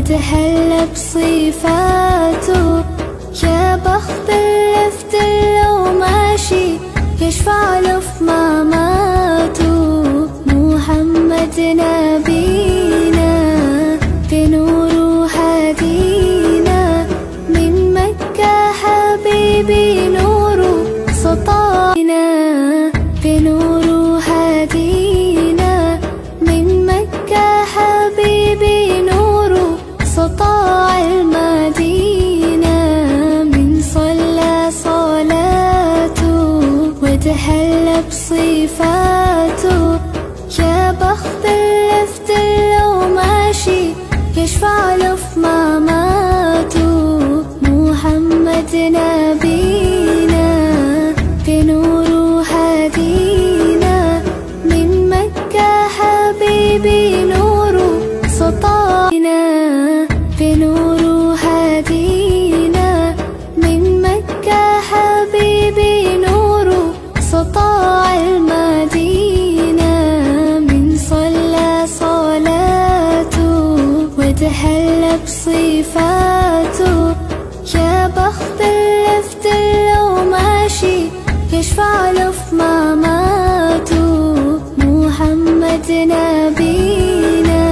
وتحلى بصفاته. يا بخت اللي لو ماشي يشفع له في مماته. محمد نبينا بنوره هدينا، من مكة حبيبي نوره سطعنا. بنوره هدينا، من مكة حبيبي نوره سطاع المدينة. من صلى صلاته وتحلى بصفاته. يا بخت اللي لو ماشي يشفع له في مماته. محمد نبينا بنوره هدينا، من مكة حبيبي نوره سطعنا. بنوره هدينا، من مكة حبيبي نوره سطاع المدينة. من صلى صلاته وتحلى بصفاته. يا بخت اللي لو ماشي يشفع له في مماته. محمد نبينا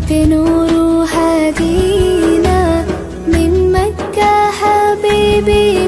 بنوره هدينا، من مكة حبيبي